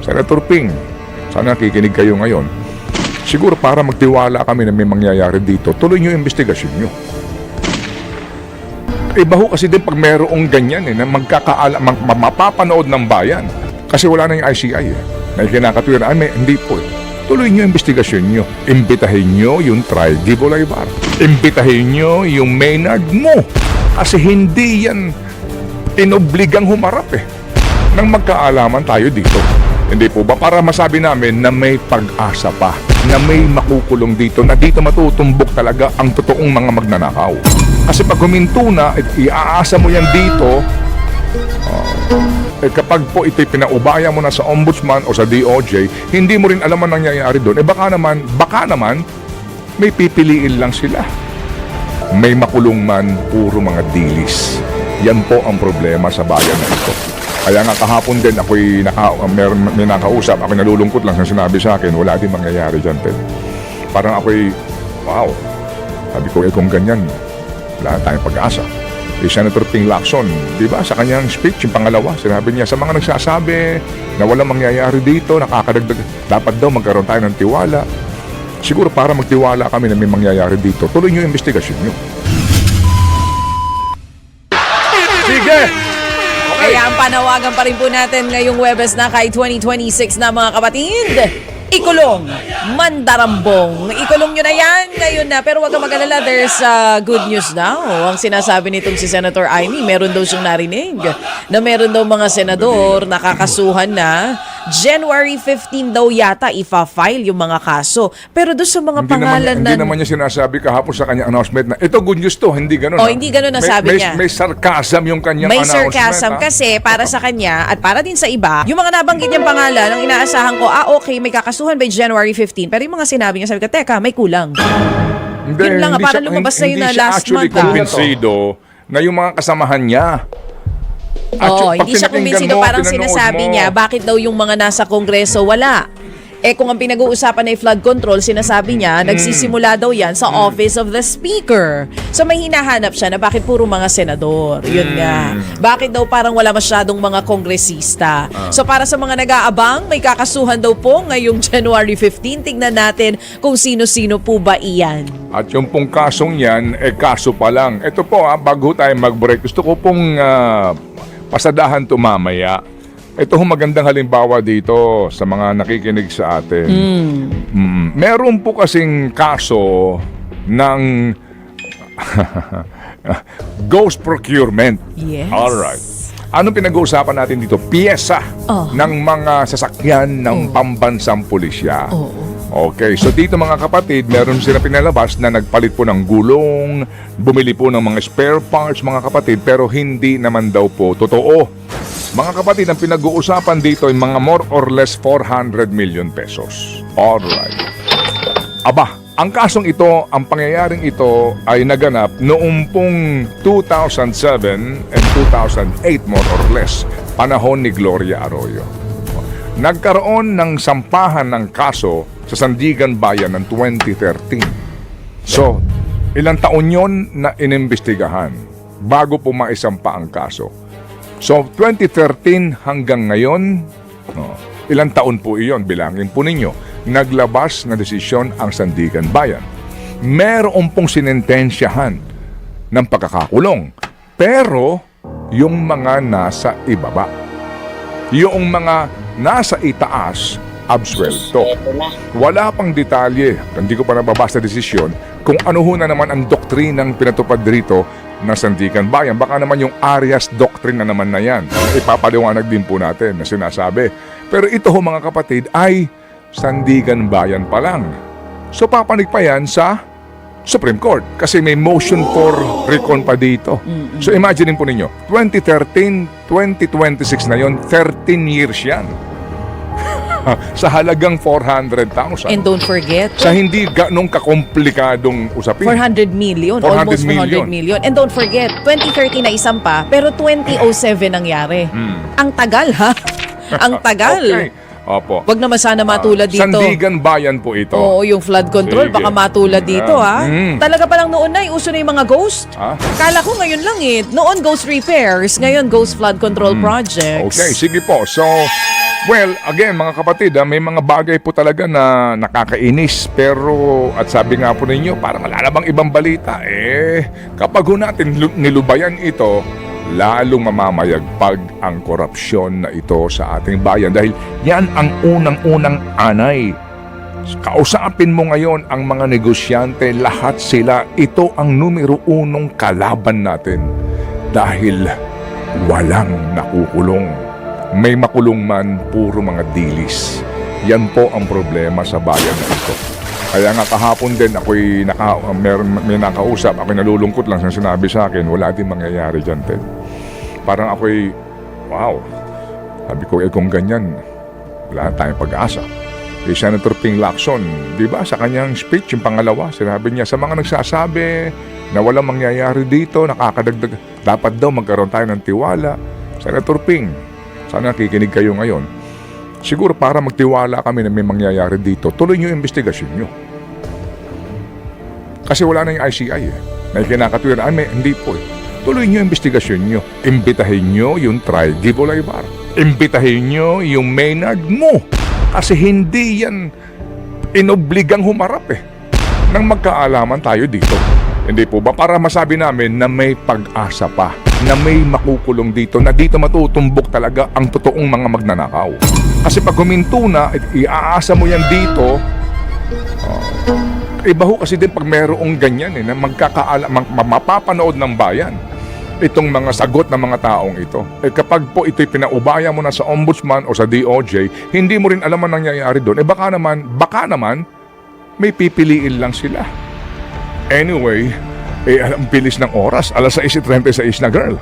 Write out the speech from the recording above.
Senator Ping, sana nakikinig kayo ngayon. Siguro para magtiwala kami na may mangyayari dito, tuloy nyo yung investigasyon nyo. Iba ho kasi din pag merong ganyan na mapapanood ng bayan. Kasi wala na yung ICI na kinakatwiran. Hindi po Tuloy nyo yung investigasyon nyo. Imbitahin nyo yung Tri-G Bolivar. Imbitahin nyo yung Maynard mo. Kasi hindi yan inobligang humarap nang magkaalaman tayo dito. Hindi po ba? Para masabi namin na may pag-asa pa, na may makukulong dito, na dito matutumbok talaga ang totoong mga magnanakaw. Kasi pag huminto na, iaasa mo yan dito, kapag po ito'y pinaubaya mo na sa ombudsman o sa DOJ, hindi mo rin alam ang nangyayari doon. Baka naman, may pipiliin lang sila. May makulong man, puro mga dilis. Yan po ang problema sa bayan na ito. Kaya nga kahapon din ako'y may nakausap, ako'y nalulungkot lang sa sinabi sa akin, wala din mangyayari dyan, Ted. Parang ako'y, wow, sabi ko, kung ganyan, wala tayong pag-asa. Senator Ping Lacson, di ba, sa kanyang speech, yung pangalawa, sinabi niya, sa mga nagsasabi na walang mangyayari dito, nakakadagdag, dapat daw magkaroon tayo ng tiwala. Siguro para magtiwala kami na may mangyayari dito, tuloy nyo yung investigasyon nyo. Sige! Kaya ang panawagan pa rin po natin ngayong Huwebes na kay 2026 na mga kapatid. Ikulong, mandarambong. Ikulong nyo na yan ngayon na. Pero wag kang mag-alala, there's good news now. Ang sinasabi nitong si Senator Amy, meron daw siyang narinig na meron daw mga senador nakakasuhan na January 15 daw yata ifa-file yung mga kaso. Pero doon sa mga pangalan na... Hindi naman niya sinasabi kahapon sa kanyang announcement na ito good news to, hindi ganun. Hindi ganun ang sabi niya. May sarcasm yung kanyang may announcement. May sarcasm kasi para sa kanya at para din sa iba, yung mga nabanggit niyang pangalan, ang inaasahan ko, okay, may kakasuhan by January 15. Pero yung mga sinabi niya, sabi ko, teka, may kulang. Hindi, yun lang, para lumabas na yun na last month. Hindi siya actually kumbinsido na yung mga kasamahan niya. Hindi siya kumbinsido, parang sinasabi niya, bakit daw yung mga nasa Kongreso wala? Kung ang pinag-uusapan ay flood control, sinasabi niya, nagsisimula daw yan sa Office of the Speaker. So may hinahanap siya na bakit puro mga senador. Yun nga. Bakit daw parang wala masyadong mga kongresista. So para sa mga nag-aabang, may kakasuhan daw po ngayong January 15. Tingnan natin kung sino-sino po ba iyan. At yung pong kasong yan, kaso pa lang. Ito po, bago tayo mag-break, gusto ko pong pasadahan to mamaya. Ito ho magandang halimbawa dito sa mga nakikinig sa atin. Meron po kasing kaso ng ghost procurement. Yes. Alright. Anong pinag-uusapan natin dito? Piyesa ng mga sasakyan ng pambansang pulisya. Okay, so dito mga kapatid, meron sila pinalabas na nagpalit po ng gulong, bumili po ng mga spare parts mga kapatid, pero hindi naman daw po totoo. Mga kapatid, ang pinag-uusapan dito ay mga more or less 400 million pesos. Alright. Aba, ang kasong ito, ang pangyayaring ito ay naganap noong pong 2007 and 2008 more or less, panahon ni Gloria Arroyo. Nagkaroon ng sampahan ng kaso sa Sandigan Bayan ng 2013. So, ilang taon yon na inimbestigahan bago po maisampa ang kaso. So, 2013 hanggang ngayon, ilang taon po iyon, bilangin po ninyo, naglabas na desisyon ang Sandigan Bayan. Meron pong sinentensyahan ng pagkakakulong. Pero, yung mga nasa ibaba, yung mga nasa itaas, absuelto. Wala pang detalye, hindi ko pa nababasa desisyon, kung ano ho na naman ang doktrinang pinatupad rito ng Sandigan Bayan. Baka naman yung Arias Doctrine na naman na yan. Ipapaliwanag din po natin na sinasabi. Pero ito ho mga kapatid ay Sandigan Bayan pa lang. So papanig pa yan sa Supreme Court kasi may motion for recon pa dito. So imagine po ninyo, 2013, 2026 na yon, 13 years yan. Sa halagang 400,000. And don't forget, sa hindi ganong kakomplikadong usapin. 400 million, almost 400 million. And don't forget, 2013 na isampa, pero 2007 nangyari. Ang tagal ha? Ang tagal. Okay. Opo. Wag naman sana matulad dito. Sandigan Bayan po ito. Oo, yung flood control, Sige. baka matulad dito ha. Talaga palang noon na, uso na yung mga ghost. Kala ko ngayon lang Noon ghost repairs, ngayon ghost flood control projects. Okay, sige po. So, Well, again mga kapatid, may mga bagay po talaga na nakakainis. Pero, at sabi nga po ninyo, parang wala na bang ibang balita. Kapag ho natin nilubayan ito, lalong mamamayagpag ang korupsyon na ito sa ating bayan. Dahil yan ang unang-unang anay. Kausapin mo ngayon ang mga negosyante, lahat sila, ito ang numero unong kalaban natin. Dahil walang nakukulong. May makulong man, puro mga dilis. Yan po ang problema sa bayan na ito. Kaya nga kahapon din may nakausap, ako'y nalulungkot lang sa sinabi sa akin, wala din mangyayari dyan, Ted. Parang ako'y, wow, sabi ko, kung ganyan, wala tayong pag-asa. Senator Ping Lacson, di ba, sa kanyang speech, yung pangalawa, sinabi niya, sa mga nagsasabi na walang mangyayari dito, nakakadagdag, dapat daw magkaroon tayo ng tiwala. Senator Ping, sana nakikinig kayo ngayon. Siguro para magtiwala kami na may mangyayari dito, tuloy nyo yung investigasyon nyo. Kasi wala na yung ICI May kinakatwiran, hindi po Tuloy nyo yung investigasyon nyo. Imbitahin nyo yung Tri-G Bolivar. Imbitahin nyo yung Maynard mo. Kasi hindi yan inobligang humarap nang magkaalaman tayo dito. Hindi po ba? Para masabi namin na may pag-asa pa, na may makukulong dito, na dito matutumbok talaga ang totoong mga magnanakaw. Kasi pag huminto na, iaasa mo yan dito, iba ho kasi din pag merong ganyan na mapapanood ng bayan itong mga sagot ng mga taong ito. Kapag po ito'y pinaubaya mo na sa ombudsman o sa DOJ, hindi mo rin alam ang nangyayari doon. Baka naman, may pipiliin lang sila. Anyway, ang bilis ng oras, 6:36 na girl.